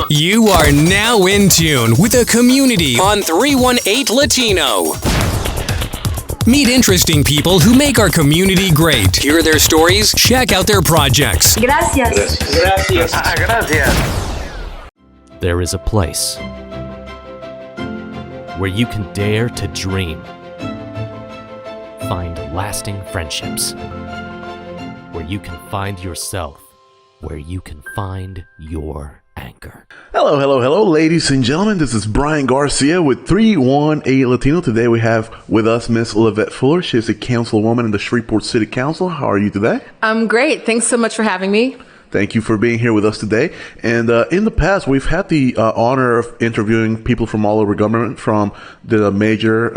You are now in tune with the community on 318 Latino. Meet interesting people who make our community great. Hear their stories, check out their projects. Gracias. Gracias. Gracias. There is a place where you can dare to dream, find lasting friendships, where you can find yourself, where you can find your anchor. Hello, ladies and gentlemen. This is Brian Garcia with 318 Latino. Today we have with us Miss Levette Fuller. She is a councilwoman in the Shreveport City Council. How are you today? I'm great. Thanks so much for having me. Thank you for being here with us today. And in the past, we've had the honor of interviewing people from all over government, from the major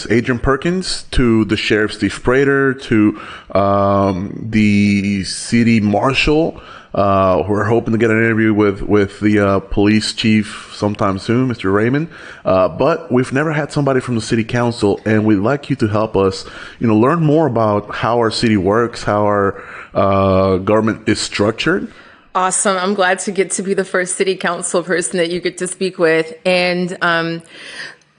Adrian Perkins, to the Sheriff Steve Prater, to the city marshal. We're hoping to get an interview with the police chief sometime soon, Mr. Raymond. But we've never had somebody from the city council, and we'd like you to help us, learn more about how our city works, how our government is structured. Awesome. I'm glad to get to be the first city council person that you get to speak with. And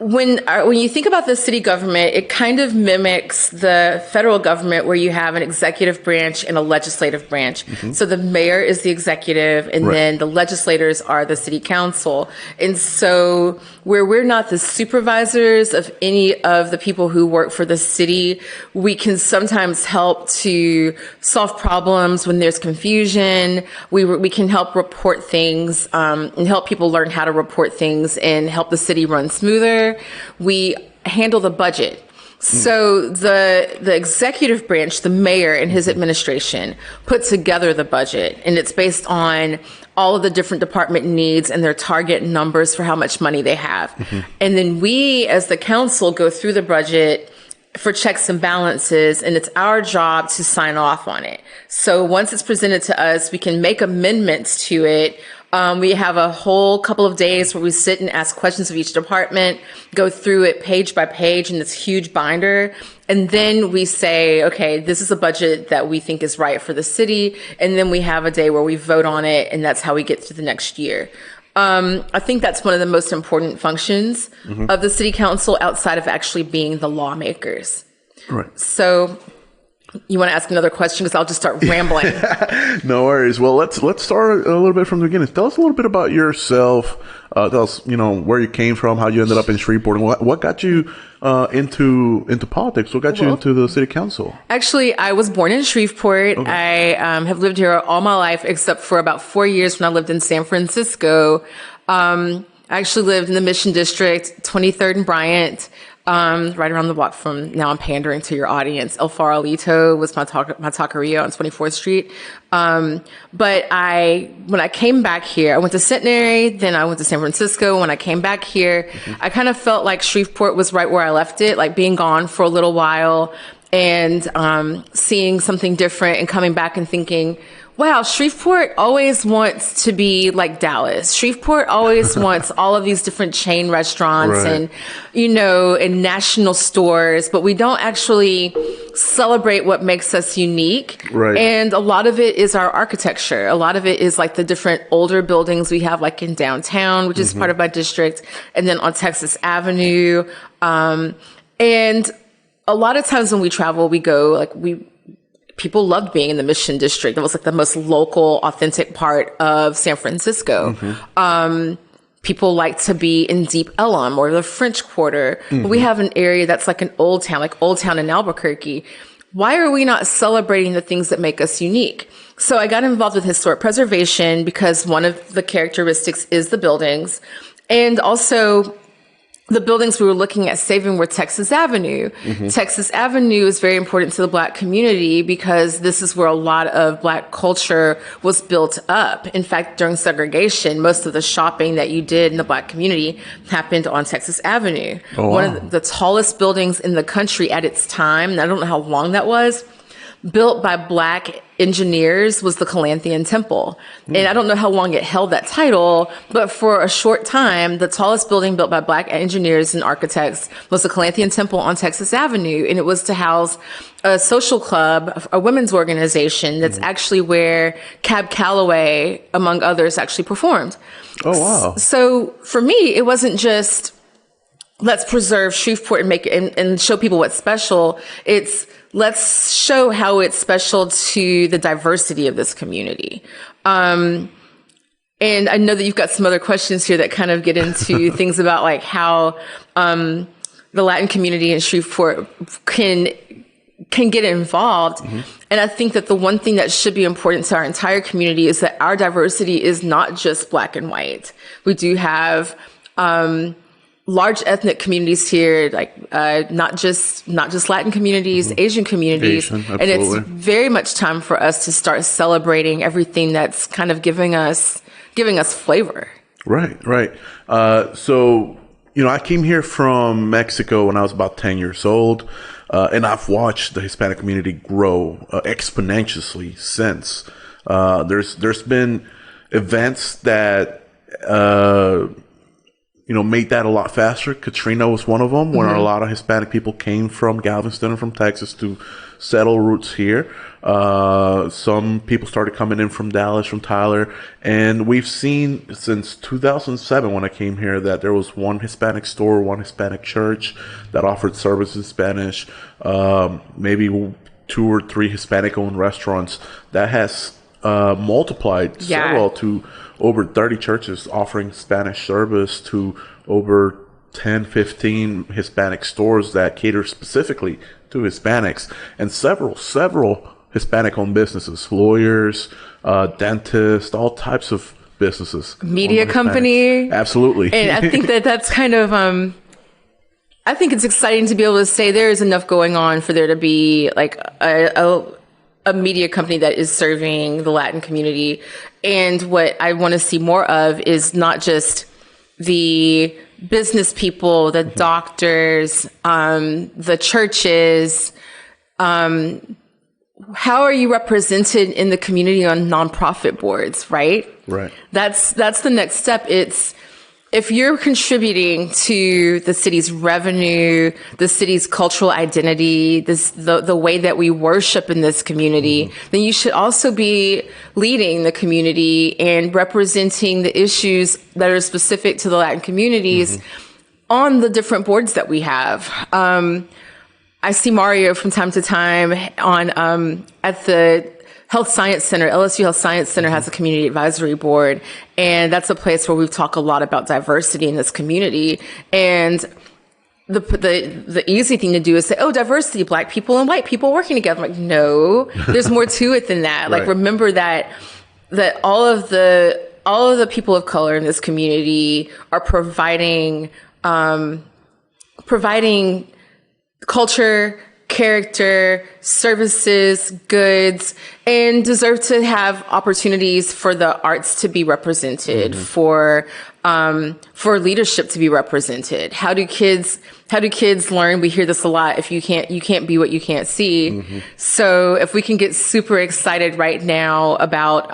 when you think about the city government, it kind of mimics the federal government, where you have an executive branch and a legislative branch. Mm-hmm. So the mayor is the executive, and then the legislators are the city council. And so where we're not the supervisors of any of the people who work for the city, we can sometimes help to solve problems when there's confusion. We can help report things and help people learn how to report things and help the city run smoother. We handle the budget. So the executive branch, the mayor and his administration, put together the budget, and it's based on all of the different department needs and their target numbers for how much money they have. Mm-hmm. And then we, as the council, go through the budget for checks and balances, and it's our job to sign off on it. So once it's presented to us, we can make amendments to it. We have a whole couple of days where we sit and ask questions of each department, go through it page by page in this huge binder. And then we say, okay, this is a budget that we think is right for the city. And then we have a day where we vote on it, and that's how we get through the next year. I think that's one of the most important functions of the city council, outside of actually being the lawmakers. Right. So you want to ask another question? Because I'll just start rambling. No worries. Well, let's start a little bit from the beginning. Tell us a little bit about yourself. Tell us, where you came from, how you ended up in Shreveport, and what got you into politics. What got you into the city council? Actually, I was born in Shreveport. Okay. I have lived here all my life, except for about 4 years when I lived in San Francisco. I actually lived in the Mission District, 23rd and Briant. Right around the block from, now I'm pandering to your audience, El Farolito was my taqueria on 24th Street. But when I came back here, I went to Centenary, then I went to San Francisco. When I came back here, I kind of felt like Shreveport was right where I left it, like being gone for a little while and seeing something different and coming back and thinking, wow, Shreveport always wants to be like Dallas. Shreveport always wants all of these different chain restaurants and, and national stores, but we don't actually celebrate what makes us unique. Right. And a lot of it is our architecture. A lot of it is like the different older buildings we have, like in downtown, which is part of my district, and then on Texas Avenue. And a lot of times when we travel, we go, people loved being in the Mission District. It was like the most local, authentic part of San Francisco. People like to be in Deep Ellum or the French Quarter. We have an area that's like an old town, like Old Town in Albuquerque. Why are we not celebrating the things that make us unique? So I got involved with historic preservation because one of the characteristics is the buildings. And also, the buildings we were looking at saving were Texas Avenue. Texas Avenue is very important to the Black community because this is where a lot of Black culture was built up. In fact, during segregation, most of the shopping that you did in the Black community happened on Texas Avenue. Oh, wow. One of the tallest buildings in the country at its time, and I don't know how long that was, built by Black engineers was the Calanthian Temple. And I don't know how long it held that title, but for a short time, the tallest building built by Black engineers and architects was the Calanthian Temple on Texas Avenue. And it was to house a social club, a women's organization. That's actually where Cab Calloway, among others, actually performed. Oh, wow. So for me, it wasn't just, let's preserve Shreveport and make it and show people what's special. It's, let's show how it's special to the diversity of this community. And I know that you've got some other questions here that kind of get into things about like how the Latin community in Shreveport can get involved. And I think that the one thing that should be important to our entire community is that our diversity is not just Black and white. We do have large ethnic communities here, like not just Latin communities, Asian communities. And it's very much time for us to start celebrating everything that's kind of giving us flavor. Right. So, I came here from Mexico when I was about 10 years old, and I've watched the Hispanic community grow exponentially since. There's been events that made that a lot faster. Katrina was one of them, where a lot of Hispanic people came from Galveston and from Texas to settle roots here. Some people started coming in from Dallas, from Tyler. And we've seen since 2007, when I came here, that there was one Hispanic store, one Hispanic church that offered service in Spanish, maybe 2 or 3 Hispanic-owned restaurants. That has multiplied several to over 30 churches offering Spanish service, to over 10, 15 Hispanic stores that cater specifically to Hispanics, and several Hispanic-owned businesses, lawyers, dentists, all types of businesses. Media company. Absolutely. And I think that's kind of, I think it's exciting to be able to say there is enough going on for there to be like a media company that is serving the Latin community. And what I want to see more of is not just the business people, the doctors, the churches. How are you represented in the community on nonprofit boards, right? Right. That's the next step. It's, if you're contributing to the city's revenue, the city's cultural identity, the way that we worship in this community, then you should also be leading the community and representing the issues that are specific to the Latin communities on the different boards that we have. I see Mario from time to time on at the Health Science Center. LSU Health Science Center has a community advisory board, and that's a place where we talk a lot about diversity in this community. And the easy thing to do is say, oh, diversity, Black people and white people working together. I'm like, no, there's more to it than that. Like, remember that all of the people of color in this community are providing culture, character, services, goods, and deserve to have opportunities for the arts to be represented, for leadership to be represented. How do kids learn? We hear this a lot. If you can't be what you can't see. So if we can get super excited right now about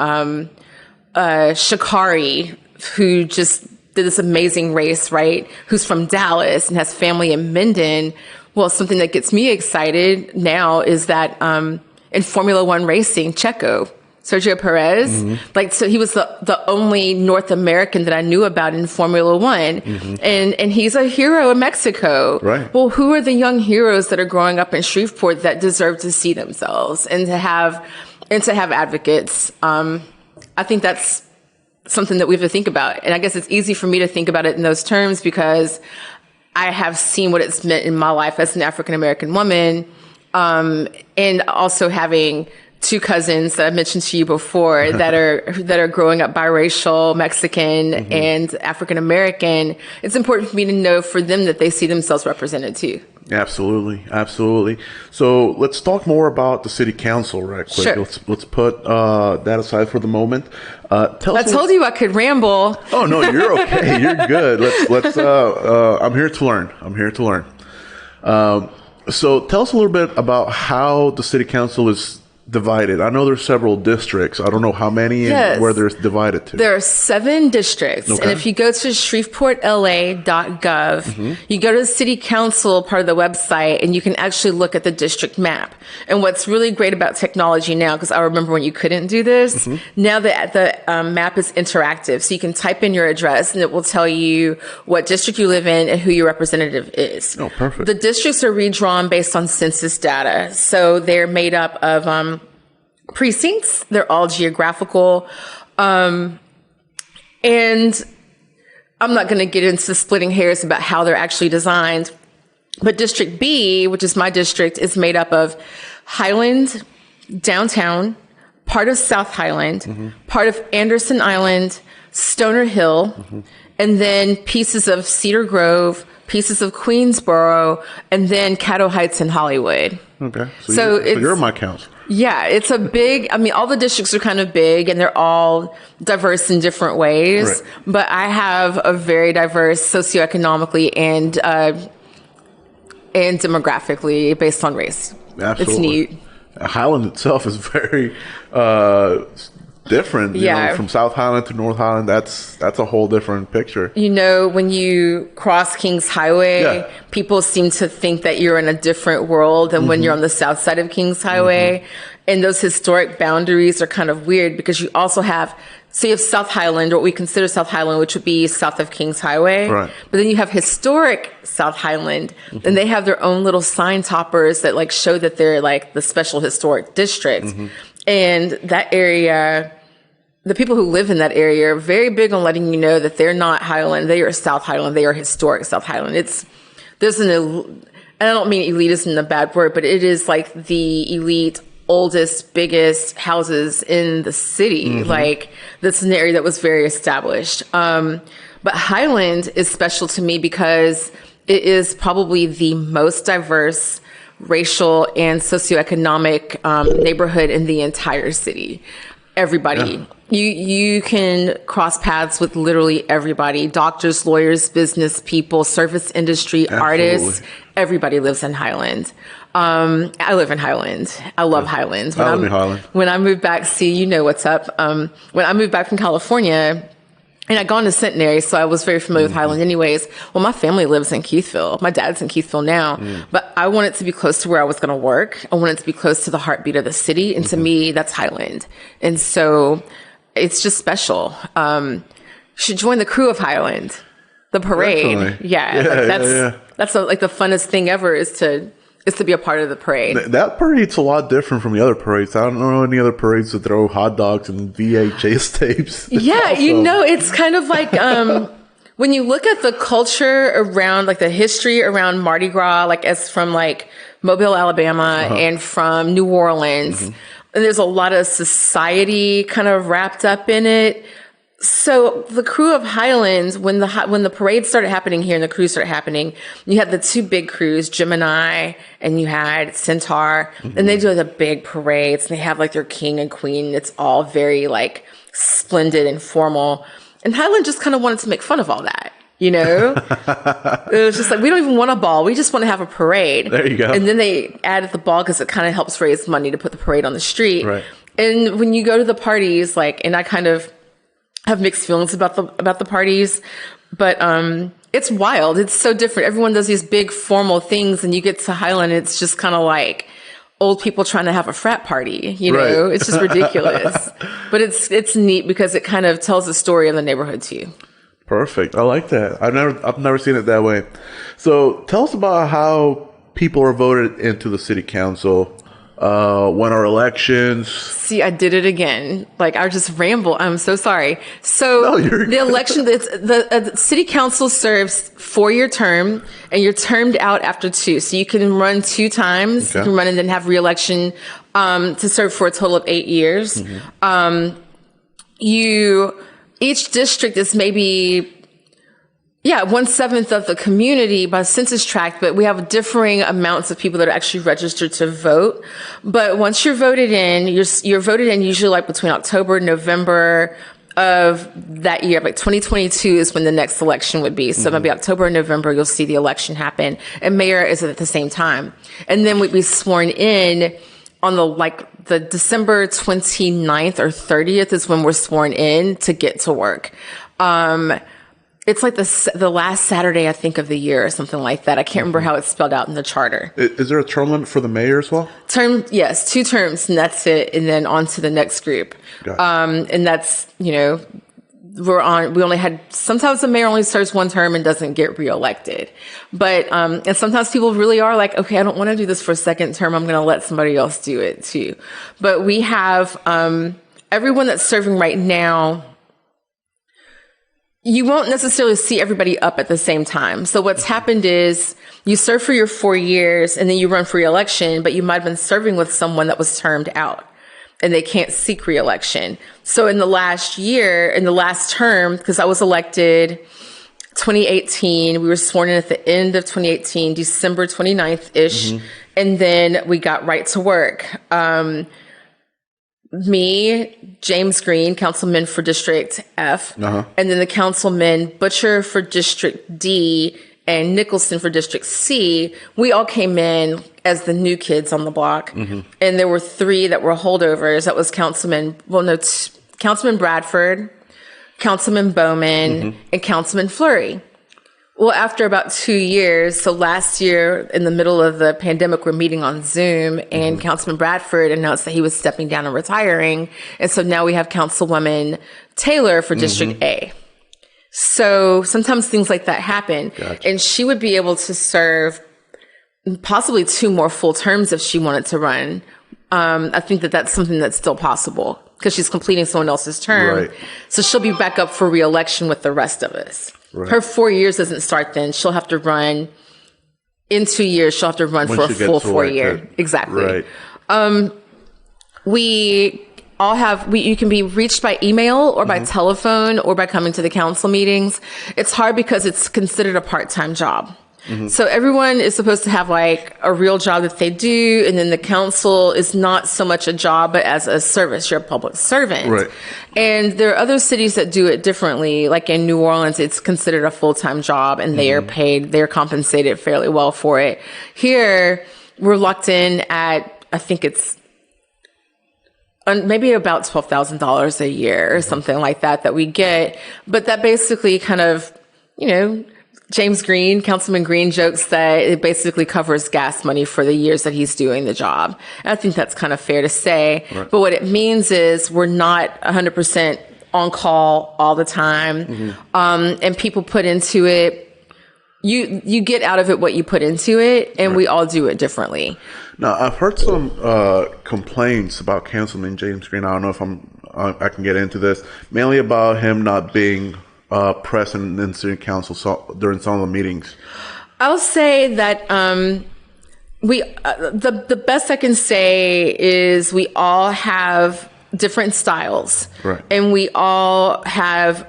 Shakari, who just did this amazing race, right? Who's from Dallas and has family in Minden. Well, something that gets me excited now is that in Formula One racing, Sergio Perez, so he was the only North American that I knew about in Formula One, and he's a hero in Mexico. Right. Well, who are the young heroes that are growing up in Shreveport that deserve to see themselves and to have advocates? I think that's something that we have to think about, and I guess it's easy for me to think about it in those terms because I have seen what it's meant in my life as an African-American woman, and also having 2 cousins that I mentioned to you before that are growing up biracial, Mexican and African-American. It's important for me to know for them that they see themselves represented too. Absolutely. So let's talk more about the city council right quick. Sure. Let's put that aside for the moment. I told you I could ramble. Oh no, you're okay. You're good. Let's I'm here to learn. So tell us a little bit about how the city council is divided. I know there's several districts. I don't know how many and where they're divided to. There are 7 districts. Okay. And if you go to shreveportla.gov, you go to the city council part of the website and you can actually look at the district map. And what's really great about technology now, because I remember when you couldn't do this, now that the map is interactive. So you can type in your address and it will tell you what district you live in and who your representative is. Oh, perfect. The districts are redrawn based on census data. So they're made up of precincts. They're all geographical. And I'm not going to get into splitting hairs about how they're actually designed. But District B, which is my district, is made up of Highland, downtown, part of South Highland, part of Anderson Island, Stoner Hill, and then pieces of Cedar Grove, pieces of Queensboro, and then Caddo Heights and Hollywood. Okay. So you're my council. Yeah, it's a big, I mean, all the districts are kind of big and they're all diverse in different ways, right. But I have a very diverse socioeconomically and demographically based on race. Absolutely. It's neat. Highland itself is very different. You know, from South Highland to North Highland, that's a whole different picture. You know, when you cross Kings Highway, people seem to think that you're in a different world than when you're on the south side of Kings Highway. And those historic boundaries are kind of weird because you also have, so you have South Highland, or what we consider South Highland, which would be south of Kings Highway. Right. But then you have historic South Highland, and they have their own little sign toppers that like show that they're like the special historic district. And that area, the people who live in that area are very big on letting you know that they're not Highland, they are South Highland, they are historic South Highland. There's and I don't mean elitist in a bad word, but it is like the elite, oldest, biggest houses in the city. Like, this is an area that was very established. But Highland is special to me because it is probably the most diverse racial and socioeconomic neighborhood in the entire city. Everybody. You can cross paths with literally everybody. Doctors, lawyers, business people, service industry, artists. Everybody lives in Highland. I live in Highland. I love Highland. I live in Highland. When I moved back, see, you know what's up. When I moved back from California, and I'd gone to Centenary, so I was very familiar with Highland anyways. Well, my family lives in Keithville. My dad's in Keithville now. But I wanted to be close to where I was going to work. I wanted to be close to the heartbeat of the city. And to me, that's Highland. And so it's just special. You should join the crew of Highland. The parade. Definitely. That's like the funnest thing ever is to be a part of the parade. That parade's a lot different from the other parades. I don't know any other parades that throw hot dogs and VHS tapes. You know, it's kind of like when you look at the culture around, like the history around Mardi Gras, like as from like Mobile, Alabama, and from New Orleans, and there's a lot of society kind of wrapped up in it. So the crew of Highlands, when the parade started happening here and the crews started happening, you had the 2 big crews, Gemini, and you had Centaur, and they do the big parades. And they have like their king and queen. And it's all very like splendid and formal. And Highland just kind of wanted to make fun of all that, you know? It was just like, we don't even want a ball. We just want to have a parade. There you go. And then they added the ball because it kind of helps raise money to put the parade on the street. Right. And when you go to the parties, like, and I kind of have mixed feelings about the parties, but it's wild. It's so different. Everyone does these big formal things, and you get to Highland, it's just kind of like old people trying to have a frat party. You know, It's just ridiculous. But it's neat because it kind of tells the story of the neighborhood to you. Perfect. I like that. I've never seen it that way. So tell us about how people are voted into the city council. When our elections. See, I did it again. Like, I just ramble. I'm so sorry. So the election, the city council serves 4-year term, and you're termed out after 2. So you can run 2 times. You can run and then have re-election to serve for a total of 8 years. Each district is maybe 1/7 of the community by census tract, but we have differing amounts of people that are actually registered to vote. But once you're voted in, you're voted in usually like between October, November, of that year, like 2022 is when the next election would be. So maybe October or November, you'll see the election happen. And mayor is at the same time. And then we'd be sworn in on the December 29th or 30th is when we're sworn in to get to work. It's like the last Saturday, I think, of the year or something like that. I can't remember how it's spelled out in the charter. Is there a term limit for the mayor as well? Yes, 2 terms, and that's it. And then on to the next group. Gotcha. And that's, we only had, sometimes the mayor only serves 1 term and doesn't get reelected. But, and sometimes people really are like, okay, I don't want to do this for a second term. I'm going to let somebody else do it too. But we have, everyone that's serving right now, you won't necessarily see everybody up at the same time. So what's happened is you serve for your 4 years and then you run for re-election, but you might have been serving with someone that was termed out and they can't seek re-election. So in the last year, in the last term, because I was elected 2018, we were sworn in at the end of 2018, December 29th-ish. And then we got right to work. Me, James Green, councilman for District F, and then the councilman Butcher for District D and Nicholson for District C, we all came in as the new kids on the block. And there were 3 that were holdovers. That was Councilman Bradford, Councilman Bowman, and Councilman Fleury. Well, after about 2 years, so last year in the middle of the pandemic, we're meeting on Zoom and Councilman Bradford announced that he was stepping down and retiring. And so now we have Councilwoman Taylor for District A. So sometimes things like that happen. Gotcha. And she would be able to serve possibly 2 more full terms if she wanted to run. I think that that's something that's still possible because she's completing someone else's term. Right. So she'll be back up for re-election with the rest of us. Right. Her 4 years doesn't start then. She'll have to run in 2 years. She'll have to run for a full 4 year. Exactly. Right. We all have, you can be reached by email or by telephone or by coming to the council meetings. It's hard because it's considered a part-time job. So everyone is supposed to have like a real job that they do. And then the council is not so much a job, but as a service. You're a public servant. Right. And there are other cities that do it differently. Like in New Orleans, it's considered a full-time job and they are paid, they're compensated fairly well for it. Here, we're locked in at, I think it's maybe about $12,000 a year or something like that we get. But that basically kind of, James Green, Councilman Green jokes that it basically covers gas money for the years that he's doing the job. And I think that's kind of fair to say. Right. But what it means is we're not 100% on call all the time. And people put into it, you get out of it what you put into it, and we all do it differently. Now, I've heard some complaints about Councilman James Green. I don't know if I can get into this, mainly about him not being present in city council during some of the meetings. I'll say that the best I can say is we all have different styles, right. And we all have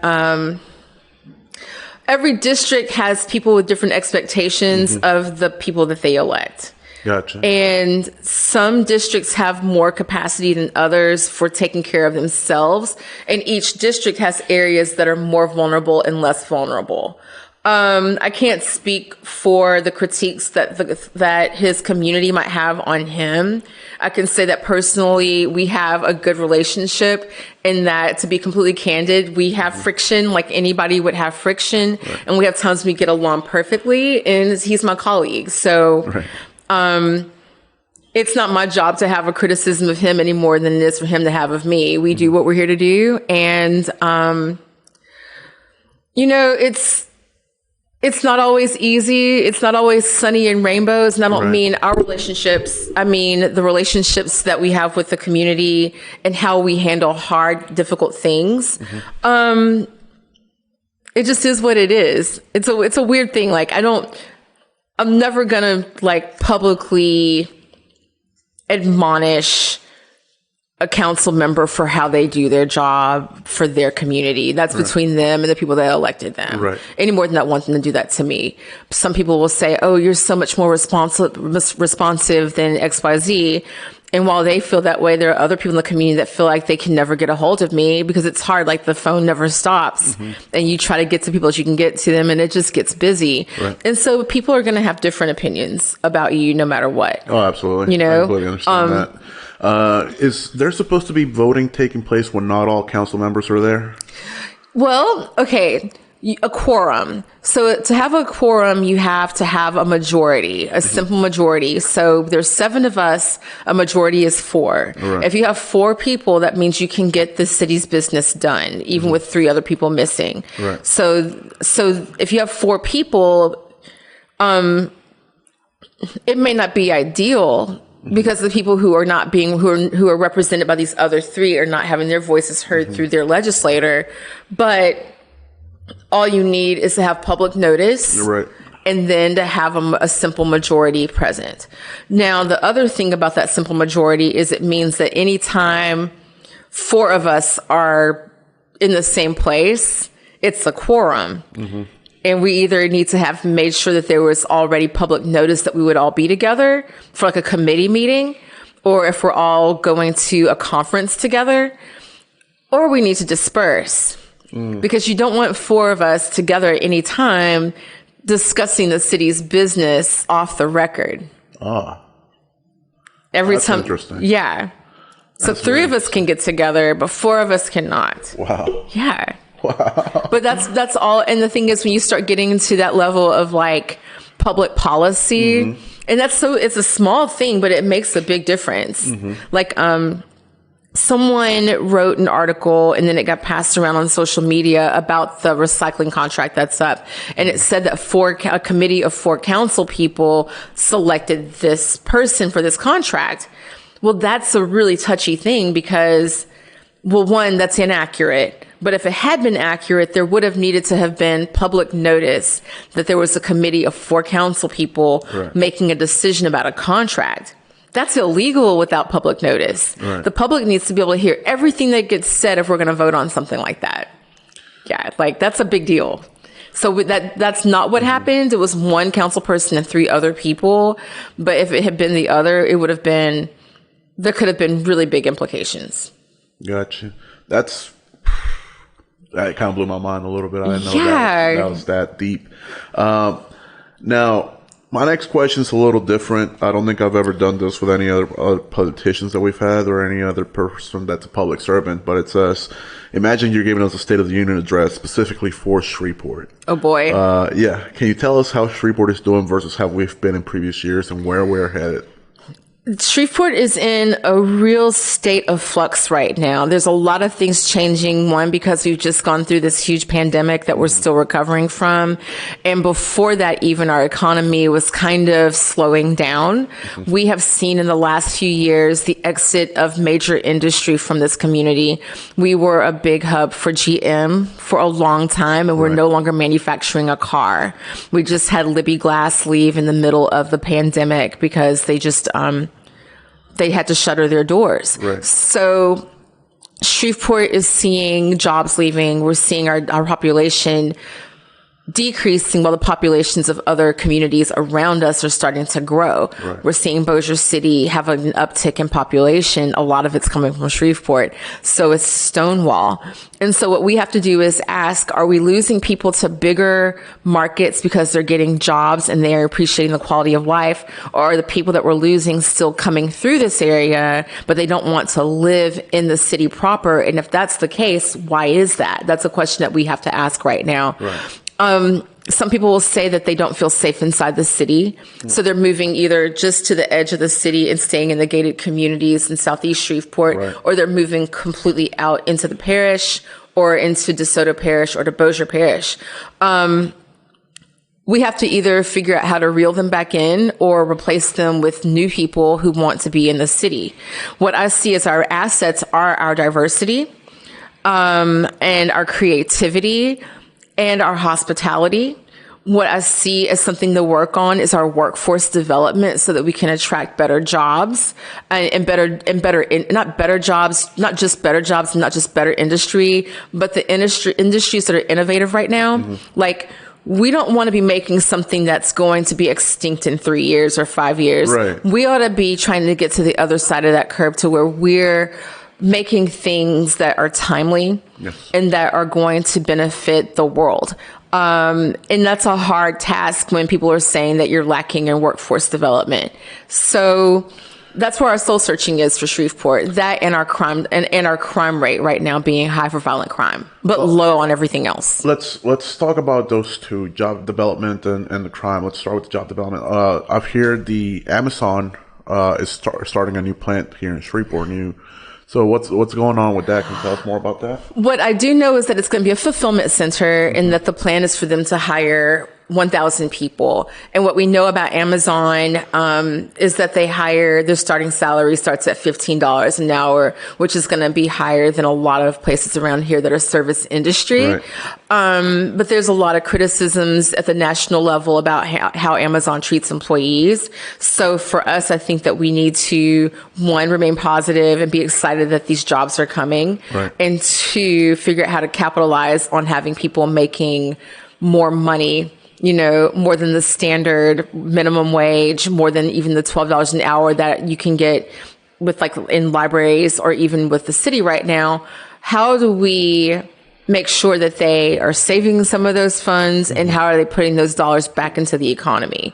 every district has people with different expectations of the people that they elect. Gotcha. And some districts have more capacity than others for taking care of themselves. And each district has areas that are more vulnerable and less vulnerable. I can't speak for the critiques that his community might have on him. I can say that personally, we have a good relationship in that, to be completely candid, we have friction like anybody would have friction. Right. And we have times we get along perfectly, and he's my colleague. So, right. It's not my job to have a criticism of him any more than it is for him to have of me. We do what we're here to do. And, it's not always easy. It's not always sunny and rainbows. And I don't mean our relationships. I mean the relationships that we have with the community and how we handle hard, difficult things. It just is what it is. It's a weird thing. Like, I'm never gonna publicly admonish a council member for how they do their job for their community. That's between them and the people that elected them. Right. Any more than I want them to do that to me. Some people will say, oh, you're so much more responsive than XYZ. And while they feel that way, there are other people in the community that feel like they can never get a hold of me because it's hard. Like the phone never stops and you try to get to people as you can get to them and it just gets busy. Right. And so people are going to have different opinions about you no matter what. Oh, absolutely. You know, I completely understand that. Is there supposed to be voting taking place when not all council members are there? Well, okay. A quorum. So to have a quorum, you have to have a majority, a simple majority. So there's 7 of us. A majority is 4. Right. If you have 4 people, that means you can get the city's business done, even with 3 other people missing. Right. So if you have 4 people, it may not be ideal because the people who are not being, who are represented by these other 3 are not having their voices heard through their legislator. But all you need is to have public notice. Right. And then to have a simple majority present. Now, the other thing about that simple majority is it means that anytime 4 of us are in the same place, it's a quorum. And we either need to have made sure that there was already public notice that we would all be together for like a committee meeting, or if we're all going to a conference together, or we need to disperse. Because you don't want 4 of us together at any time discussing the city's business off the record. Every that's time. Interesting. Yeah. So that's 3 of us can get together, but 4 of us cannot. Wow. Yeah. Wow. But that's all. And the thing is, when you start getting into that level of like public policy, and it's a small thing, but it makes a big difference. Like, someone wrote an article and then it got passed around on social media about the recycling contract that's up. And it said that a committee of 4 council people selected this person for this contract. Well, that's a really touchy thing because, well, one, that's inaccurate. But if it had been accurate, there would have needed to have been public notice that there was a committee of 4 council people making a decision about a contract. That's illegal without public notice. Right. The public needs to be able to hear everything that gets said if we're going to vote on something like that. Yeah, like that's a big deal. So that's not what happened. It was 1 council person and 3 other people. But if it had been the other, there could have been really big implications. Gotcha. That kind of blew my mind a little bit. I didn't know that was that deep. Now, my next question is a little different. I don't think I've ever done this with any other politicians that we've had or any other person that's a public servant, but it says, imagine you're giving us a State of the Union address specifically for Shreveport. Oh, boy. Yeah. Can you tell us how Shreveport is doing versus how we've been in previous years and where we're headed? Shreveport is in a real state of flux right now. There's a lot of things changing. One, because we've just gone through this huge pandemic that we're still recovering from. And before that, even our economy was kind of slowing down. We have seen in the last few years the exit of major industry from this community. We were a big hub for GM for a long time, and we're no longer manufacturing a car. We just had Libby Glass leave in the middle of the pandemic because they just, they had to shutter their doors. Right. So Shreveport is seeing jobs leaving. We're seeing our population decreasing while the populations of other communities around us are starting to grow. Right. We're seeing Bossier City have an uptick in population. A lot of it's coming from Shreveport. So it's Stonewall. And so what we have to do is ask, are we losing people to bigger markets because they're getting jobs and they're appreciating the quality of life? Or are the people that we're losing still coming through this area, but they don't want to live in the city proper? And if that's the case, why is that? That's a question that we have to ask right now. Right. Some people will say that they don't feel safe inside the city. So they're moving either just to the edge of the city and staying in the gated communities in Southeast Shreveport, or they're moving completely out into the parish or into DeSoto Parish or to Bossier Parish. We have to either figure out how to reel them back in or replace them with new people who want to be in the city. What I see as our assets are our diversity, and our creativity, and our hospitality. What I see as something to work on is our workforce development so that we can attract better jobs not just better industry, but the industries that are innovative right now. Like we don't want to be making something that's going to be extinct in 3 years or 5 years. Right. We ought to be trying to get to the other side of that curve to where we're making things that are timely and that are going to benefit the world. And that's a hard task when people are saying that you're lacking in workforce development. So that's where our soul searching is for Shreveport. That and our crime and our crime rate right now being high for violent crime, but low on everything else. Let's talk about those two, job development and the crime. Let's start with the job development. I've heard the Amazon is starting a new plant here in Shreveport. So what's going on with that? Can you tell us more about that? What I do know is that it's going to be a fulfillment center and that the plan is for them to hire 1,000 people. And what we know about Amazon is that their starting salary starts at $15 an hour, which is going to be higher than a lot of places around here that are service industry. Right. But there's a lot of criticisms at the national level about how Amazon treats employees. So for us, I think that we need to, one, remain positive and be excited that these jobs are coming. Right. And two, figure out how to capitalize on having people making more money, more than the standard minimum wage, more than even the $12 an hour that you can get with like in libraries or even with the city right now. How do we make sure that they are saving some of those funds and how are they putting those dollars back into the economy?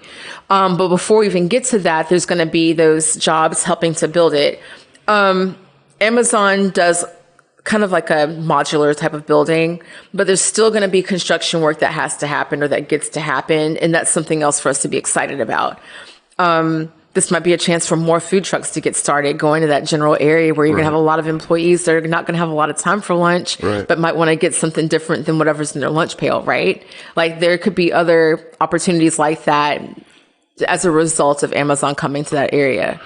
But before we even get to that, there's going to be those jobs helping to build it. Amazon does kind of like a modular type of building, but there's still going to be construction work that has to happen or that gets to happen. And that's something else for us to be excited about. This might be a chance for more food trucks to get started going to that general area where you're going to have a lot of employees that are not going to have a lot of time for lunch, but might want to get something different than whatever's in their lunch pail, right? Like there could be other opportunities like that as a result of Amazon coming to that area.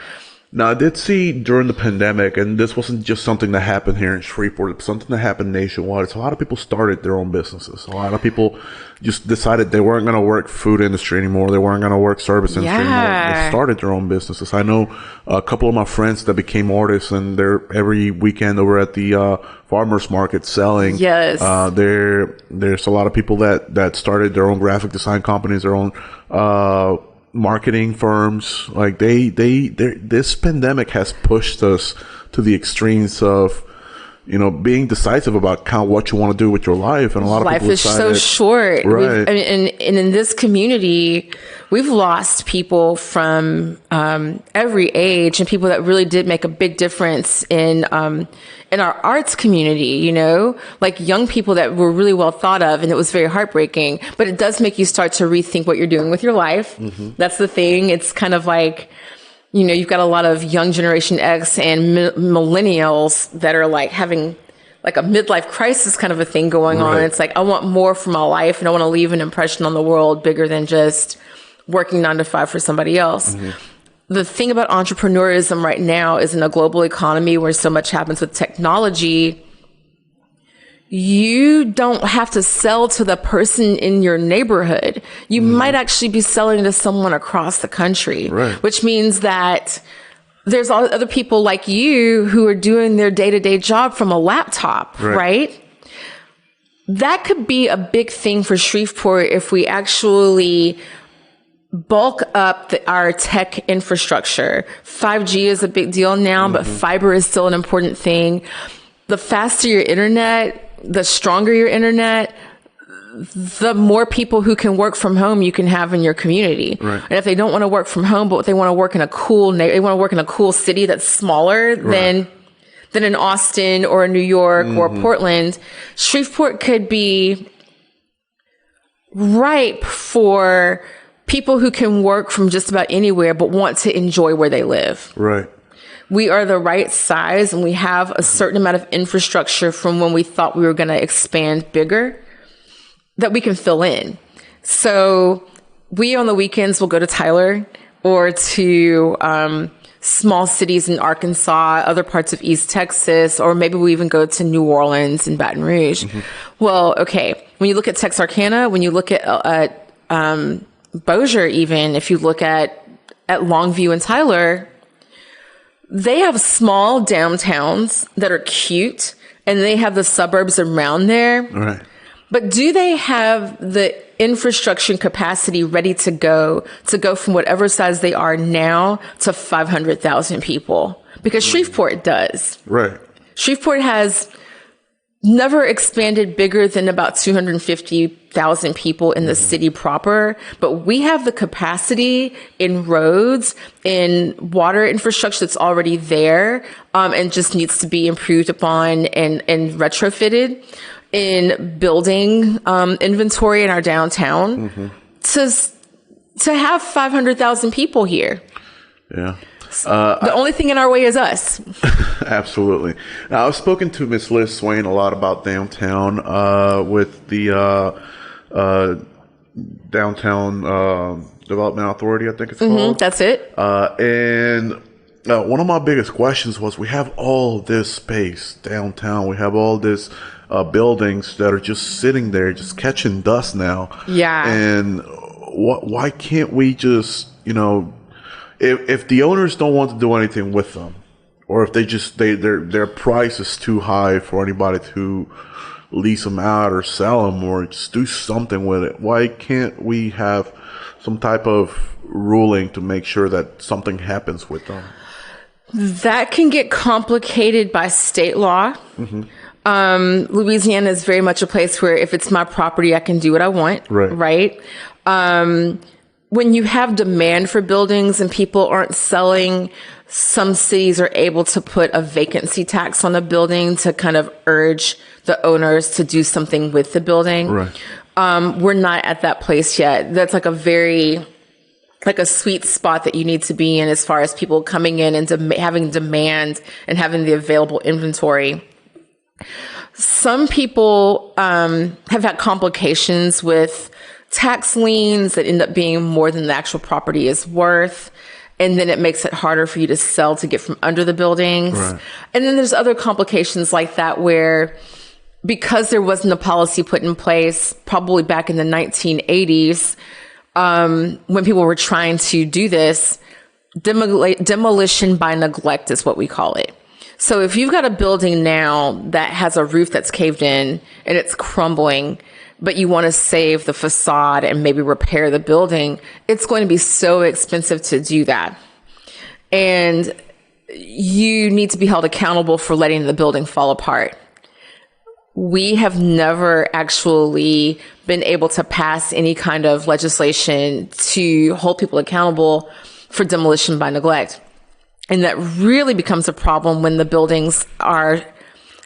Now, I did see during the pandemic, and this wasn't just something that happened here in Shreveport, it's something that happened nationwide. So a lot of people started their own businesses. A lot of people just decided they weren't going to work food industry anymore. They weren't going to work service industry anymore. They started their own businesses. I know a couple of my friends that became artists, and they're every weekend over at the farmers market selling. Yes. There's a lot of people that started their own graphic design companies, their own marketing firms. Like this pandemic has pushed us to the extremes of being decisive about kind of what you want to do with your life. And a lot of people decided, life is so short. Right. And in this community, we've lost people from every age and people that really did make a big difference in our arts community, like young people that were really well thought of, and it was very heartbreaking. But it does make you start to rethink what you're doing with your life. Mm-hmm. That's the thing. It's kind of like, you've got a lot of young Generation X and millennials that are like having like a midlife crisis kind of a thing going on. It's like, I want more for my life and I want to leave an impression on the world bigger than just working 9 to 5 for somebody else. Mm-hmm. The thing about entrepreneurism right now is in a global economy where so much happens with technology, you don't have to sell to the person in your neighborhood. You might actually be selling to someone across the country, which means that there's all other people like you who are doing their day-to-day job from a laptop, right? That could be a big thing for Shreveport if we actually bulk up our tech infrastructure. 5G is a big deal now, but fiber is still an important thing. The faster your internet, the stronger your internet, the more people who can work from home you can have in your community. Right. And if they don't want to work from home, but they want to work in a cool city that's smaller than in Austin or New York or Portland, Shreveport could be ripe for people who can work from just about anywhere, but want to enjoy where they live. Right. We are the right size and we have a certain amount of infrastructure from when we thought we were going to expand bigger that we can fill in. So we on the weekends will go to Tyler or to small cities in Arkansas, other parts of East Texas, or maybe we even go to New Orleans and Baton Rouge. Mm-hmm. Well, okay, when you look at Texarkana, when you look at Bossier, even if you look at Longview and Tyler, they have small downtowns that are cute and they have the suburbs around there. Right. But do they have the infrastructure and capacity ready to go from whatever size they are now to 500,000 people, because Shreveport does. Right. Shreveport has never expanded bigger than about 250,000 people in the city proper, but we have the capacity in roads, in water infrastructure that's already there, and just needs to be improved upon and retrofitted, in building inventory in our downtown to have 500,000 people here. Yeah. The only thing in our way is us. Absolutely. Now, I've spoken to Miss Liz Swain a lot about downtown with the Downtown Development Authority, I think it's called. That's it. And one of my biggest questions was, we have all this space downtown. We have all this buildings that are just sitting there, just catching dust now. Yeah. And why can't we just, if the owners don't want to do anything with them, or if their price is too high for anybody to lease them out or sell them, or just do something with it, why can't we have some type of ruling to make sure that something happens with them? That can get complicated by state law. Louisiana is very much a place where if it's my property, I can do what I want. Right. When you have demand for buildings and people aren't selling, some cities are able to put a vacancy tax on a building to kind of urge the owners to do something with the building. Right. We're not at that place yet. That's like a sweet spot that you need to be in as far as people coming in and having demand and having the available inventory. Some people have had complications with tax liens that end up being more than the actual property is worth. And then it makes it harder for you to sell to get from under the buildings. Right. And then there's other complications like that where, because there wasn't a policy put in place probably back in the 1980s, when people were trying to do this, demolition by neglect is what we call it. So if you've got a building now that has a roof that's caved in and it's crumbling, but you want to save the facade and maybe repair the building, it's going to be so expensive to do that. And you need to be held accountable for letting the building fall apart. We have never actually been able to pass any kind of legislation to hold people accountable for demolition by neglect. And that really becomes a problem when the buildings are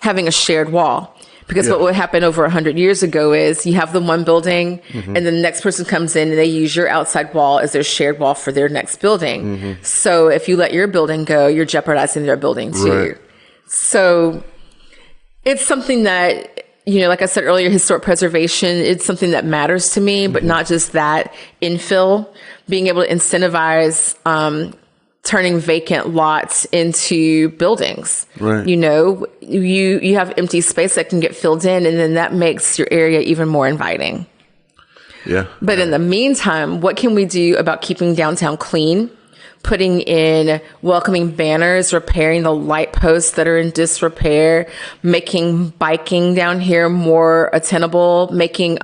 having a shared wall. Because what would happen over 100 years ago is you have the one building and the next person comes in and they use your outside wall as their shared wall for their next building. So if you let your building go, you're jeopardizing their building too. Right. So it's something that, like I said earlier, historic preservation, it's something that matters to me, but not just that. Infill, being able to incentivize turning vacant lots into buildings. Right. You have empty space that can get filled in, and then that makes your area even more inviting. Yeah. But in the meantime, what can we do about keeping downtown clean? Putting in welcoming banners, repairing the light posts that are in disrepair, making biking down here more attainable, making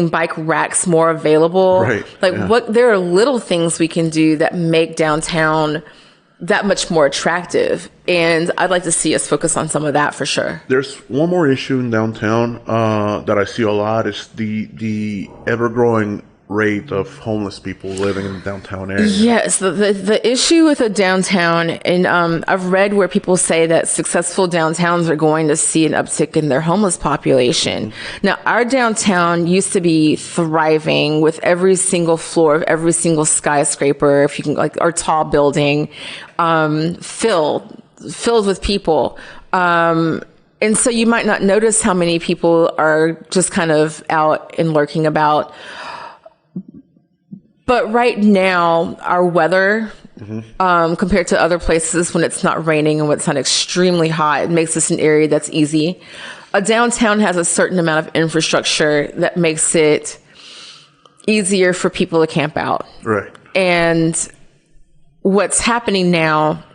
bike racks more available. Right. There are little things we can do that make downtown that much more attractive. And I'd like to see us focus on some of that for sure. There's one more issue in downtown that I see a lot is the ever-growing rate of homeless people living in the downtown area. Yes, the issue with the downtown, and I've read where people say that successful downtowns are going to see an uptick in their homeless population. Now, our downtown used to be thriving with every single floor of every single skyscraper, if you can, or tall building, filled with people. And so you might not notice how many people are just kind of out and lurking about. But right now, our weather, compared to other places when it's not raining and when it's not extremely hot, it makes this an area that's easy. A downtown has a certain amount of infrastructure that makes it easier for people to camp out. Right. And what's happening now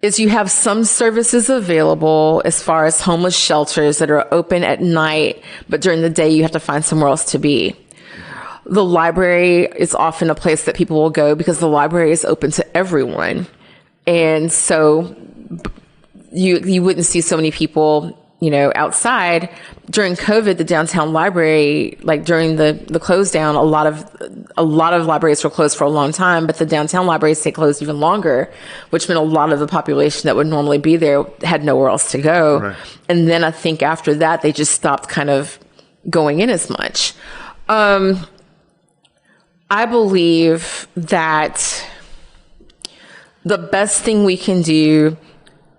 is you have some services available as far as homeless shelters that are open at night, but during the day you have to find somewhere else to be. The library is often a place that people will go because the library is open to everyone. And so you wouldn't see so many people, outside. During COVID, the downtown library, like during the close down, a lot of libraries were closed for a long time, but the downtown libraries stayed closed even longer, which meant a lot of the population that would normally be there had nowhere else to go. Right. And then I think after that, they just stopped kind of going in as much. I believe that the best thing we can do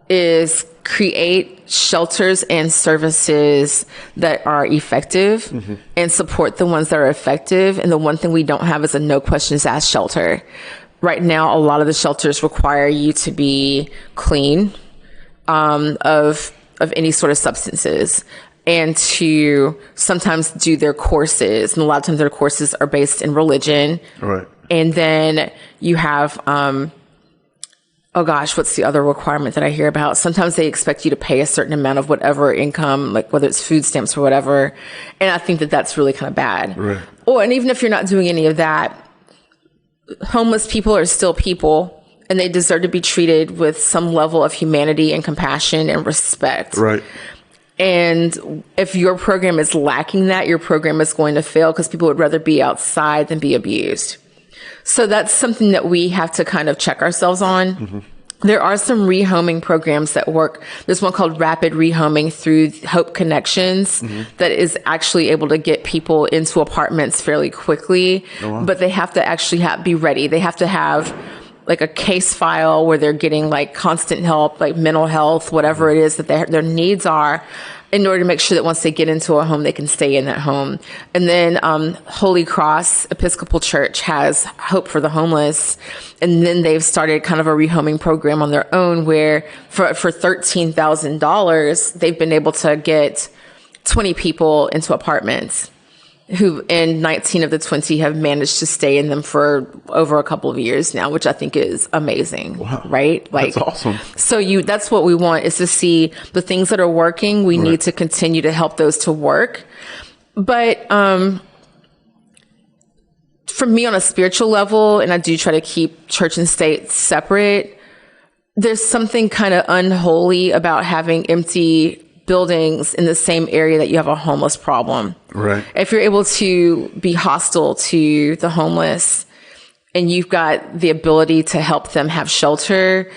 is create shelters and services that are effective and support the ones that are effective. And the one thing we don't have is a no questions asked shelter. Right now, a lot of the shelters require you to be clean of any sort of substances and to sometimes do their courses. And a lot of times their courses are based in religion. Right. And then you have, what's the other requirement that I hear about? Sometimes they expect you to pay a certain amount of whatever income, like whether it's food stamps or whatever. And I think that that's really kind of bad. Right. And even if you're not doing any of that, homeless people are still people and they deserve to be treated with some level of humanity and compassion and respect. Right. And if your program is lacking that, your program is going to fail because people would rather be outside than be abused. So that's something that we have to kind of check ourselves on. Mm-hmm. There are some rehoming programs that work. There's one called Rapid Rehoming through Hope Connections that is actually able to get people into apartments fairly quickly. Oh, wow. But they have to actually be ready. They have to have like a case file where they're getting like constant help, like mental health, whatever it is that their needs are, in order to make sure that once they get into a home, they can stay in that home. And then Holy Cross Episcopal Church has Hope for the Homeless. And then they've started kind of a rehoming program on their own where for $13,000, they've been able to get 20 people into apartments and 19 of the 20 have managed to stay in them for over a couple of years now, which I think is amazing. Wow. Right? Like, that's awesome. So that's what we want, is to see the things that are working. We need to continue to help those to work. But, for me on a spiritual level, and I do try to keep church and state separate, there's something kind of unholy about having empty buildings in the same area that you have a homeless problem. Right. If you're able to be hostile to the homeless and you've got the ability to help them have shelter,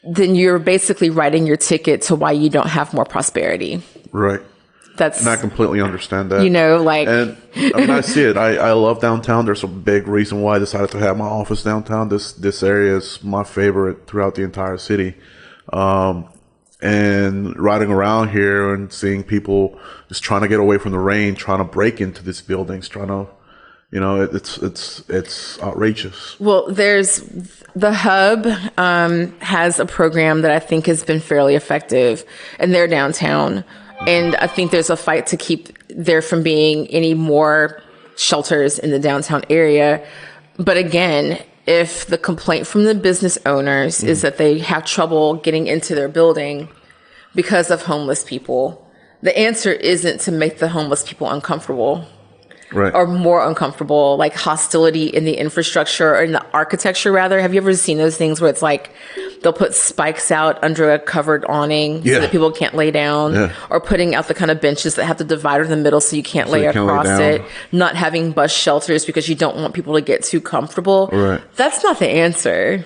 then you're basically writing your ticket to why you don't have more prosperity. Right. And I completely understand that. And I mean, I see it. I love downtown. There's a big reason why I decided to have my office downtown. This area is my favorite throughout the entire city. And riding around here and seeing people just trying to get away from the rain, trying to break into these buildings, trying to, it's outrageous. Well, there's the Hub has a program that I think has been fairly effective, and they're downtown. And I think there's a fight to keep there from being any more shelters in the downtown area. But again, if the complaint from the business owners is that they have trouble getting into their building because of homeless people, the answer isn't to make the homeless people uncomfortable. Right. Or more uncomfortable, like hostility in the infrastructure or in the architecture, rather. Have you ever seen those things where it's like they'll put spikes out under a covered awning so that people can't lay down, or putting out the kind of benches that have the divider in the middle so you can't lay across it, not having bus shelters because you don't want people to get too comfortable. Right. That's not the answer.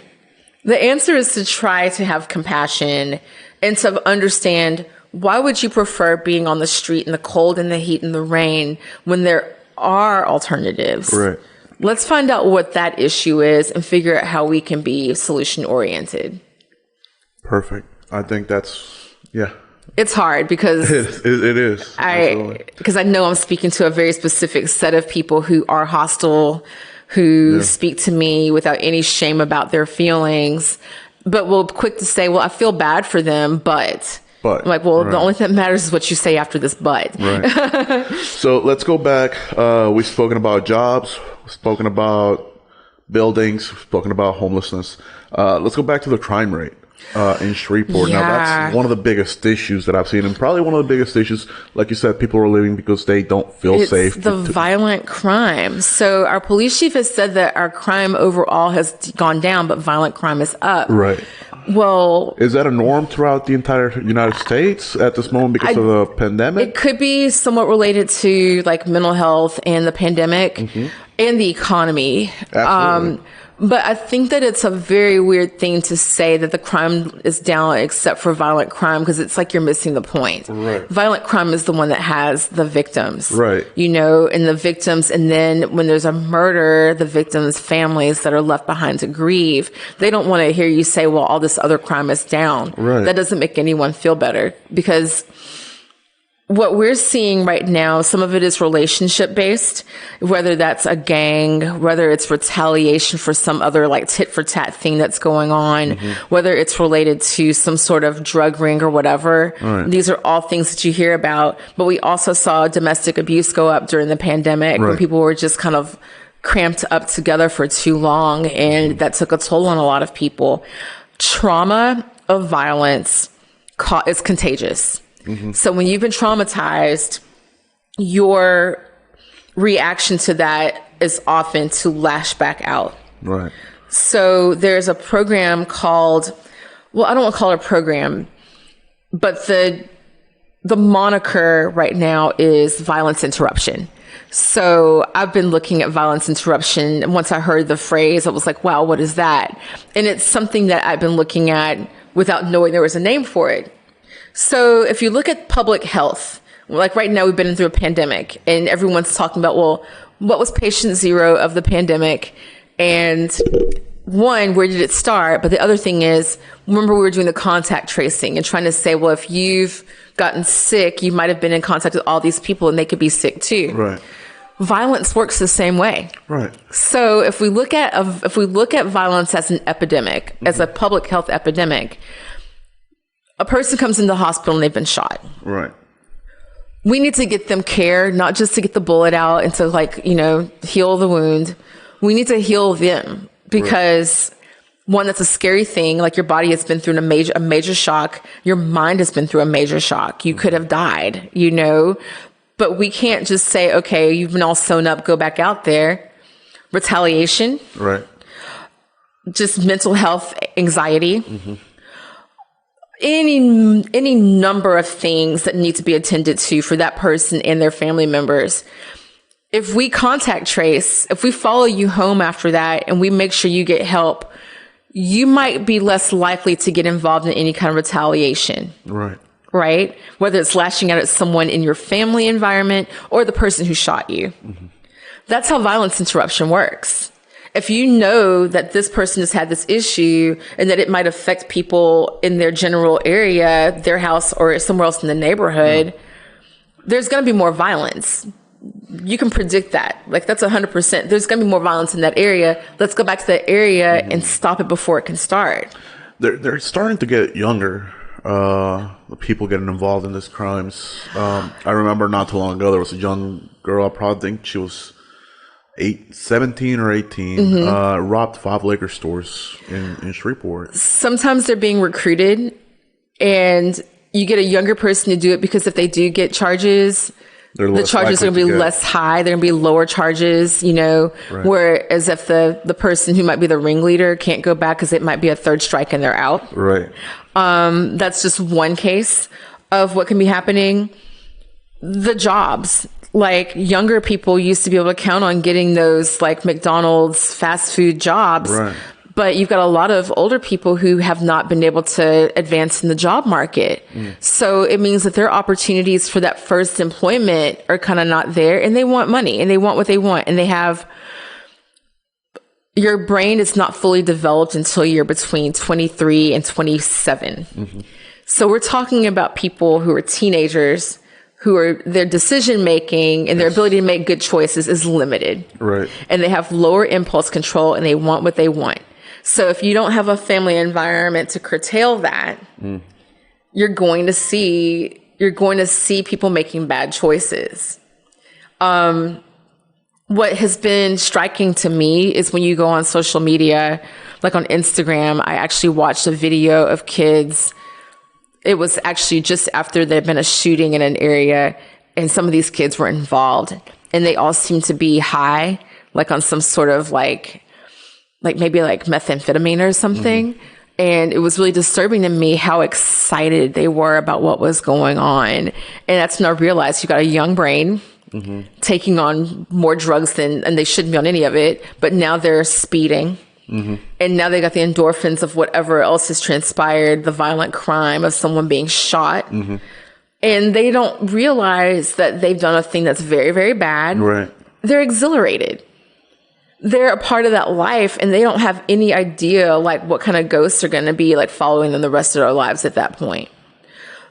The answer is to try to have compassion and to understand, why would you prefer being on the street in the cold and the heat and the rain when there are alternatives? Right. Let's find out what that issue is and figure out how we can be solution oriented. Perfect. I think it's hard because it is. Because I know I'm speaking to a very specific set of people who are hostile, who speak to me without any shame about their feelings, but will quick to say, well, I feel bad for them, but I'm like, well, the only thing that matters is what you say after this but. Right. So let's go back. We've spoken about jobs. We've spoken about buildings. We've spoken about homelessness. Let's go back to the crime rate. in Shreveport. Yeah. Now, that's one of the biggest issues that I've seen, and probably one of the biggest issues. Like you said, people are leaving because they don't feel safe. It's the violent crime. So our police chief has said that our crime overall has gone down, but violent crime is up. Right. Well, is that a norm throughout the entire United States at this moment because of the pandemic? It could be somewhat related to like mental health and the pandemic and the economy. Absolutely. But I think that it's a very weird thing to say that the crime is down except for violent crime, because it's like you're missing the point. Right. Violent crime is the one that has the victims. Right. You know, and the victims, and then when there's a murder, the victims' families that are left behind to grieve, they don't want to hear you say, well, all this other crime is down. Right. That doesn't make anyone feel better, because what we're seeing right now, some of it is relationship based, whether that's a gang, whether it's retaliation for some other like tit for tat thing that's going on, whether it's related to some sort of drug ring or whatever. Right. These are all things that you hear about. But we also saw domestic abuse go up during the pandemic when people were just kind of cramped up together for too long. And that took a toll on a lot of people. Trauma of violence is contagious. So when you've been traumatized, your reaction to that is often to lash back out. Right. So there's a program called, well, I don't want to call it a program, but the moniker right now is violence interruption. So I've been looking at violence interruption. And once I heard the phrase, I was like, wow, what is that? And it's something that I've been looking at without knowing there was a name for it. So if you look at public health, like right now we've been through a pandemic and everyone's talking about, well, what was patient zero of the pandemic? And one, where did it start? But the other thing is, remember we were doing the contact tracing and trying to say, well, if you've gotten sick, you might have been in contact with all these people and they could be sick too. Right. Violence works the same way. Right. So if we look at violence as an epidemic, as a public health epidemic, a person comes into the hospital and they've been shot. Right. We need to get them care, not just to get the bullet out and to like, you know, heal the wound. We need to heal them because one, that's a scary thing. Like your body has been through a major shock. Your mind has been through a major shock. You could have died, you know, but we can't just say, okay, you've been all sewn up, go back out there. Retaliation. Right. Just mental health, anxiety. Any number of things that need to be attended to for that person and their family members. If we contact trace, if we follow you home after that and we make sure you get help, you might be less likely to get involved in any kind of retaliation. Right. Right? Whether it's lashing out at someone in your family environment or the person who shot you. That's how violence interruption works. If you know that this person has had this issue and that it might affect people in their general area, their house or somewhere else in the neighborhood, there's going to be more violence. You can predict that. Like that's 100%. There's going to be more violence in that area. Let's go back to that area and stop it before it can start. They're starting to get younger. The people getting involved in these crimes. I remember not too long ago, there was a young girl, I probably think she was 17 or 18, robbed 5 liquor stores in Shreveport. Sometimes they're being recruited and you get a younger person to do it because if they do get charges, the charges are going to be less high. They're going to be lower charges, you know, whereas if the person who might be the ringleader can't go back because it might be a third strike and they're out. Right. That's just one case of what can be happening. The jobs. Like younger people used to be able to count on getting those like McDonald's fast food jobs. Right. But you've got a lot of older people who have not been able to advance in the job market. So it means that their opportunities for that first employment are kind of not there and they want money and they want what they want and they have, your brain is not fully developed until you're between 23 and 27. So we're talking about people who are teenagers who are their decision making and their ability to make good choices is limited. Right. And they have lower impulse control and they want what they want. So if you don't have a family environment to curtail that, you're going to see people making bad choices. What has been striking to me is when you go on social media, like on Instagram, I actually watched a video of kids. It was actually just after there'd been a shooting in an area, and some of these kids were involved, and they all seemed to be high, like on some sort of like maybe like methamphetamine or something. Mm-hmm. And it was really disturbing to me how excited they were about what was going on. And that's when I realized you got a young brain taking on more drugs and they shouldn't be on any of it. But now they're speeding. Mm-hmm. And now they got the endorphins of whatever else has transpired, the violent crime of someone being shot. Mm-hmm. And they don't realize that they've done a thing that's very, very bad. Right. They're exhilarated. They're a part of that life, and they don't have any idea like what kind of ghosts are going to be like following them the rest of their lives at that point.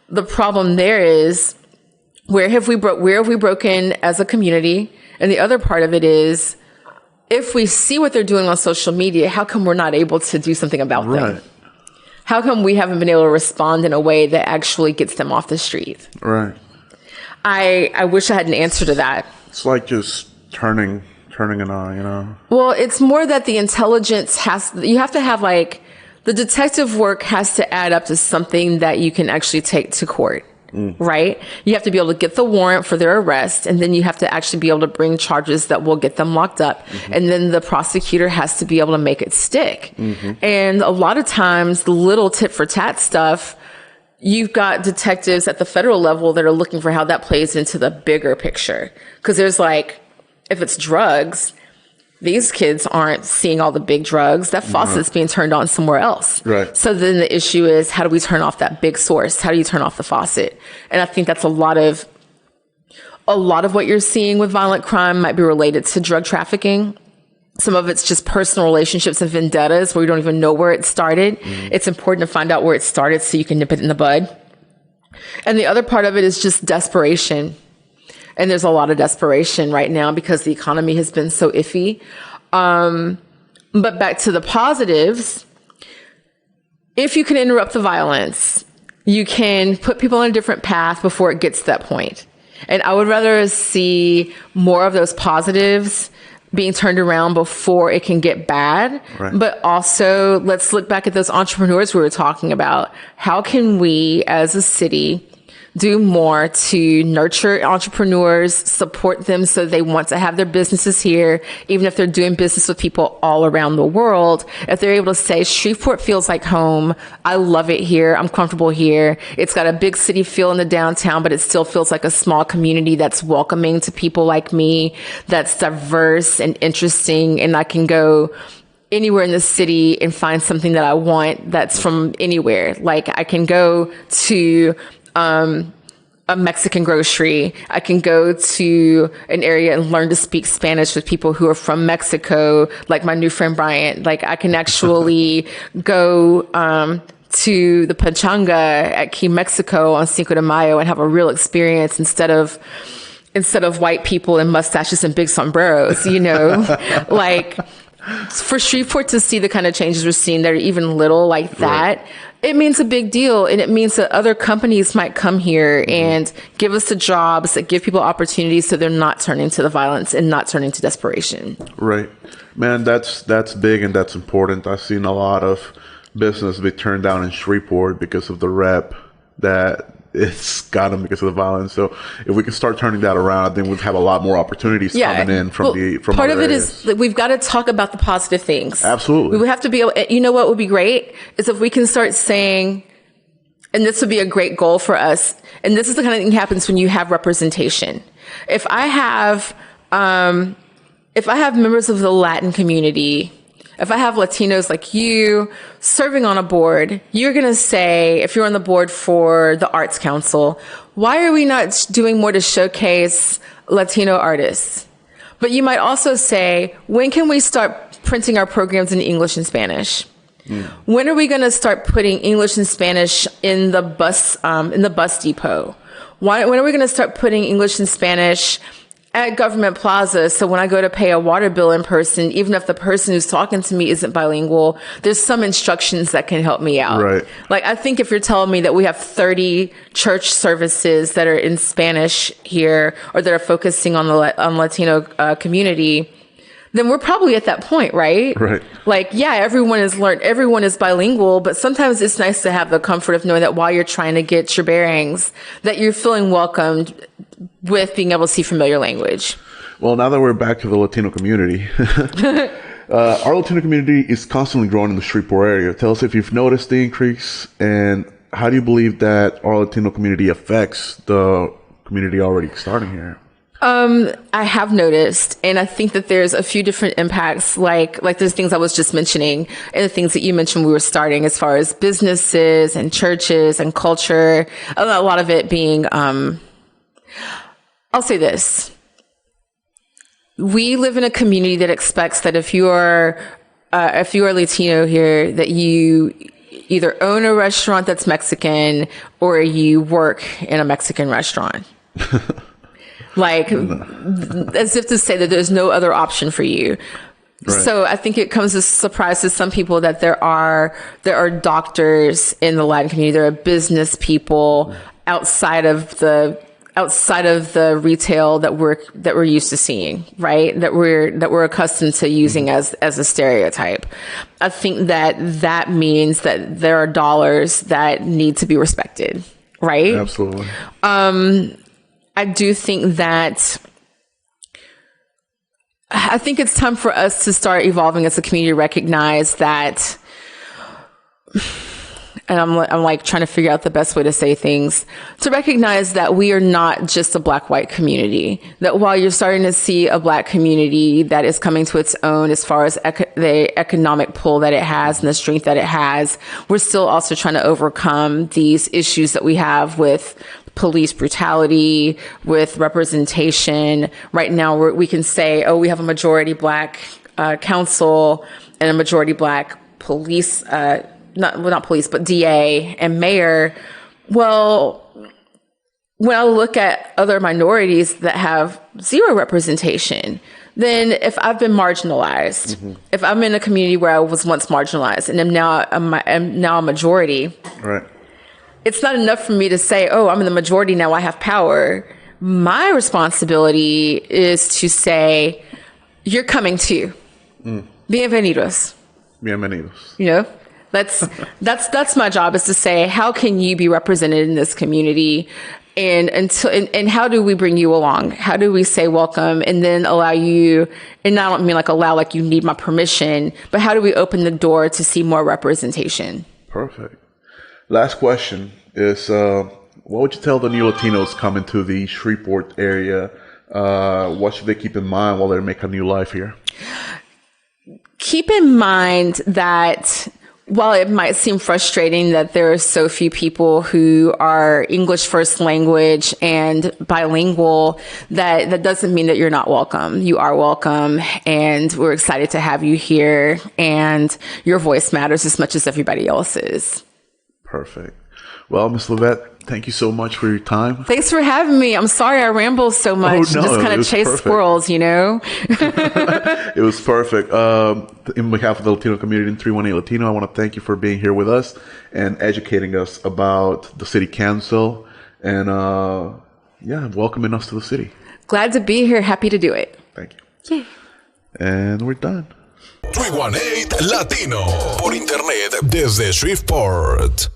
The problem there is where have we broken as a community? And the other part of it is if we see what they're doing on social media, how come we're not able to do something about them? How come we haven't been able to respond in a way that actually gets them off the street? Right. I wish I had an answer to that. It's like just turning an eye, you know? Well, it's more that the intelligence you have to have like, the detective work has to add up to something that you can actually take to court, right? You have to be able to get the warrant for their arrest, and then you have to actually be able to bring charges that will get them locked up. Mm-hmm. And then the prosecutor has to be able to make it stick. Mm-hmm. And a lot of times the little tit for tat stuff, you've got detectives at the federal level that are looking for how that plays into the bigger picture. Because there's like, if it's drugs, these kids aren't seeing all the big drugs. That faucet's being turned on somewhere else. Right. So then the issue is, how do we turn off that big source? How do you turn off the faucet? And I think that's a lot of what you're seeing with violent crime might be related to drug trafficking. Some of it's just personal relationships and vendettas where you don't even know where it started. It's important to find out where it started so you can nip it in the bud. And the other part of it is just desperation. And there's a lot of desperation right now because the economy has been so iffy. But back to the positives, if you can interrupt the violence, you can put people on a different path before it gets to that point. And I would rather see more of those positives being turned around before it can get bad. Right. But also, let's look back at those entrepreneurs we were talking about. How can we, as a city, do more to nurture entrepreneurs, support them so they want to have their businesses here, even if they're doing business with people all around the world. If they're able to say, Shreveport feels like home. I love it here. I'm comfortable here. It's got a big city feel in the downtown, but it still feels like a small community that's welcoming to people like me, that's diverse and interesting, and I can go anywhere in the city and find something that I want that's from anywhere. Like I can go to a Mexican grocery. I can go to an area and learn to speak Spanish with people who are from Mexico, like my new friend Briant. Like I can actually go to the Pachanga at Key Mexico on Cinco de Mayo and have a real experience instead of white people in mustaches and big sombreros, you know, like for Shreveport to see the kind of changes we're seeing that are even little like that. Right. It means a big deal, and it means that other companies might come here and give us the jobs, that give people opportunities so they're not turning to the violence and not turning to desperation. Right. Man, that's big and that's important. I've seen a lot of business be turned down in Shreveport because of the rep that it's gotten because of the violence. So if we can start turning that around, I think we'd have a lot more opportunities coming in from part of it areas. Is that we've got to talk about the positive things. Absolutely. We would have to be able, you know what would be great is if we can start saying, and this would be a great goal for us, and this is the kind of thing that happens when you have representation. If I have members of the Latin community, if I have Latinos like you serving on a board, you're going to say, if you're on the board for the Arts Council, why are we not doing more to showcase Latino artists? But you might also say, when can we start printing our programs in English and Spanish? When are we going to start putting English and Spanish in the bus depot? When are we going to start putting English and Spanish at Government Plaza, so when I go to pay a water bill in person, even if the person who's talking to me isn't bilingual, there's some instructions that can help me out. Right. Like, I think if you're telling me that we have 30 church services that are in Spanish here, or that are focusing on the Latino community, then we're probably at that point, right? Right. Like, yeah, everyone is bilingual, but sometimes it's nice to have the comfort of knowing that while you're trying to get your bearings, that you're feeling welcomed with being able to see familiar language. Well, now that we're back to the Latino community, our Latino community is constantly growing in the Shreveport area. Tell us if you've noticed the increase, and how do you believe that our Latino community affects the community already starting here? I have noticed, and I think that there's a few different impacts, like there's things I was just mentioning, and the things that you mentioned we were starting as far as businesses and churches and culture. A lot of it being, I'll say this. We live in a community that expects that if you are Latino here, that you either own a restaurant that's Mexican or you work in a Mexican restaurant. Like, as if to say that there's no other option for you. Right. So I think it comes as a surprise to some people that there are doctors in the Latin community. There are business people outside of the retail that we're used to seeing, right? That we're accustomed to using as a stereotype. I think that means that there are dollars that need to be respected, right? Absolutely. I do think that I think it's time for us to start evolving as a community, recognize that, and I'm like trying to figure out the best way to say things, to recognize that we are not just a black-white community, that while you're starting to see a black community that is coming to its own as far as the economic pull that it has and the strength that it has, we're still also trying to overcome these issues that we have with police brutality, with representation. Right now, we can say, oh, we have a majority black council and a majority black police, not police, but DA and mayor. Well, when I look at other minorities that have zero representation, then if I've been marginalized, if I'm in a community where I was once marginalized and am now a majority, right? It's not enough for me to say, oh, I'm in the majority now, I have power. My responsibility is to say, you're coming too. Bienvenidos. Bienvenidos. You know, that's my job, is to say, how can you be represented in this community? And how do we bring you along? How do we say welcome and then allow you, and I don't mean like allow like you need my permission, but how do we open the door to see more representation? Perfect. Last question is, what would you tell the new Latinos coming to the Shreveport area? What should they keep in mind while they make a new life here? Keep in mind that while it might seem frustrating that there are so few people who are English first language and bilingual, that doesn't mean that you're not welcome. You are welcome, and we're excited to have you here, and your voice matters as much as everybody else's. Perfect. Well, Ms. Levette, thank you so much for your time. Thanks for having me. I'm sorry I ramble so much. Oh, no, just kind of chase squirrels, you know? It was perfect. In behalf of the Latino community in 318 Latino, I want to thank you for being here with us and educating us about the city council and, welcoming us to the city. Glad to be here. Happy to do it. Thank you. Yeah. And we're done. 318 Latino por internet desde Shreveport.